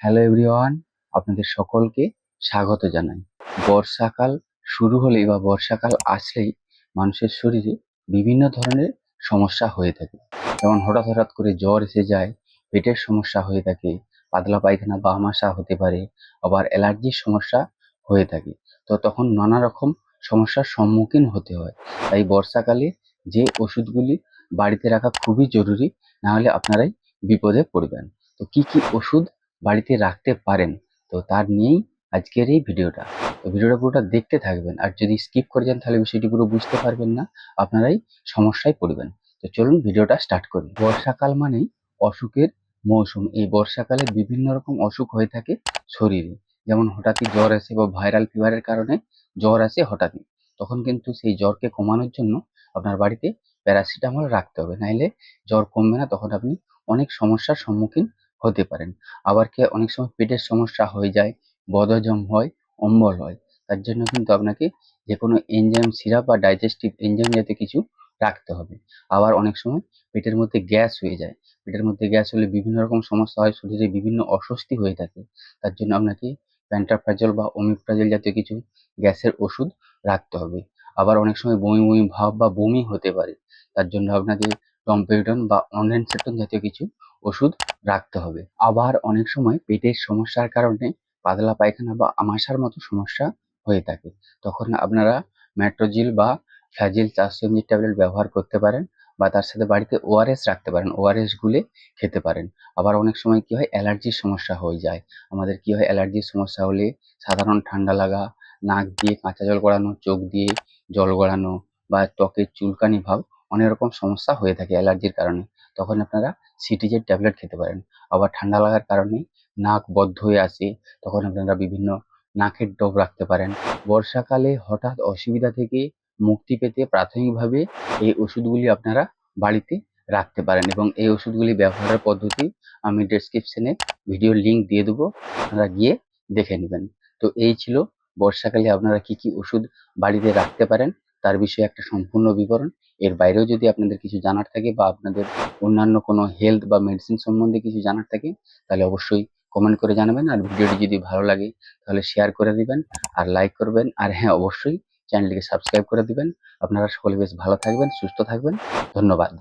Hello everyone, আপনাদের সকলকে স্বাগত জানাই। বর্ষাকাল শুরু হলেই বা বর্ষাকাল আসলেই মানুষের শরীরে বিভিন্ন ধরনের সমস্যা হয়ে থাকে। যেমন হঠাৎ হঠাৎ করে জ্বর এসে যায়, পেটের সমস্যা হয়ে থাকে, পাতলা পায়খানা বা আমাশা হতে পারে, আবার অ্যালার্জির সমস্যা হয়ে থাকে। তো তখন নানা রকম সমস্যার সম্মুখীন হতে হয়। তাই বর্ষাকালে যে ওষুধগুলি বাড়িতে রাখা খুবই জরুরি, না হলে আপনারাই বিপদে পড়বেন। তো কি কি ওষুধ বাড়িতে রাখতে পারেন, তো তার নিয়েই আজকের এই ভিডিওটা। তো ভিডিওটা পুরোটা দেখতে থাকবেন, আর যদি স্কিপ করে যান তাহলে বিষয়টি পুরো বুঝতে পারবেন না, আপনারাই সমস্যায় পড়বেন। তো চলুন ভিডিওটা স্টার্ট করি। বর্ষাকাল মানেই অসুখের মৌসুম। এই বর্ষাকালে বিভিন্ন রকম অসুখ হয়ে থাকে শরীরে। যেমন হঠাৎই জ্বর আসে বা ভাইরাল ফিভারের কারণে জ্বর আসে হঠাৎই, তখন কিন্তু সেই জ্বরকে কমানোর জন্য আপনার বাড়িতে প্যারাসিটামল রাখতে হবে, নাইলে জ্বর কমবে না। তখন আপনি অনেক সমস্যার সম্মুখীন হতে পারেন। আবার কি অনেক সময় পেটের সমস্যা হয়ে যায়, বদহজম হয়, অম্বল হয়। তার জন্য কিন্তু আপনাকে যে কোনো এনজাইম সিরাপ বা ডাইজেস্টিভ এনজাইম জাতীয় কিছু রাখতে হবে। আবার অনেক সময় পেটের মধ্যে গ্যাস হয়ে যায়। পেটের মধ্যে গ্যাস হলে বিভিন্ন রকম সমস্যা হয়, শরীরে বিভিন্ন অস্বস্তি হয়ে থাকে। তার জন্য আপনাকে প্যান্টাপ্রাজল বা ওমিপ্রাজল জাতীয় কিছু গ্যাসের ওষুধ রাখতে হবে। আবার অনেক সময় বমি বমি ভাব বা বমি হতে পারে। তার জন্য আপনাকে টম্পেউটন বা অনডেনসেটন জাতীয় কিছু ওষুধ রাখতে হবে। আবার অনেক সময় পেটের সমস্যার কারণে পাতলা পায়খানা বা আমাশার মতো সমস্যা হয়ে থাকে। তখন আপনারা ম্যাট্রোজিল বা ফ্ল্যাজিল 400 mg ট্যাবলেট ব্যবহার করতে পারেন, বা তার সাথে বাড়িতে ওআরএস রাখতে পারেন, ওআরএস গুলে খেতে পারেন। আবার অনেক সময় কি হয়, অ্যালার্জির সমস্যা হয়ে যায়। আমাদের কি হয়, অ্যালার্জির সমস্যা হলে সাধারণ ঠান্ডা লাগা, নাক দিয়ে কাঁচা জল গড়ানো, চোখ দিয়ে জল গড়ানো, বা ত্বকের চুলকানি ভাব, অনেক রকম সমস্যা হয়ে থাকে অ্যালার্জির কারণে। তখন আপনারা সিটিজের ট্যাবলেট খেতে পারেন। আবার ঠান্ডা লাগার কারণে নাক বদ্ধ হয়ে আসে, তখন আপনারা বিভিন্ন নাকের ডব রাখতে পারেন। বর্ষাকালে হঠাৎ অসুবিধা থেকে মুক্তি পেতে প্রাথমিকভাবে এই ওষুধগুলি আপনারা বাড়িতে রাখতে পারেন, এবং এই ওষুধগুলি ব্যবহারের পদ্ধতি আমি ডেসক্রিপশনে ভিডিওর লিঙ্ক দিয়ে দেবো, আপনারা গিয়ে দেখে নেবেন। তো এই ছিল বর্ষাকালে আপনারা কি কি ওষুধ বাড়িতে রাখতে পারেন তার বিষয়ে একটা সম্পূর্ণ বিবরণ। এর বাইরেও যদি আপনাদের কিছু জানার থাকে, বা আপনাদের অন্যান্য কোনো হেলথ বা মেডিসিন সম্বন্ধে কিছু জানার থাকে, তাহলে অবশ্যই কমেন্ট করে জানাবেন। আর ভিডিওটি যদি ভালো লাগে তাহলে শেয়ার করে দিবেন, আর লাইক করবেন, আর হ্যাঁ, অবশ্যই চ্যানেলটিকে সাবস্ক্রাইব করে দিবেন। আপনারা সকলে বেশ ভালো থাকবেন, সুস্থ থাকবেন। ধন্যবাদ।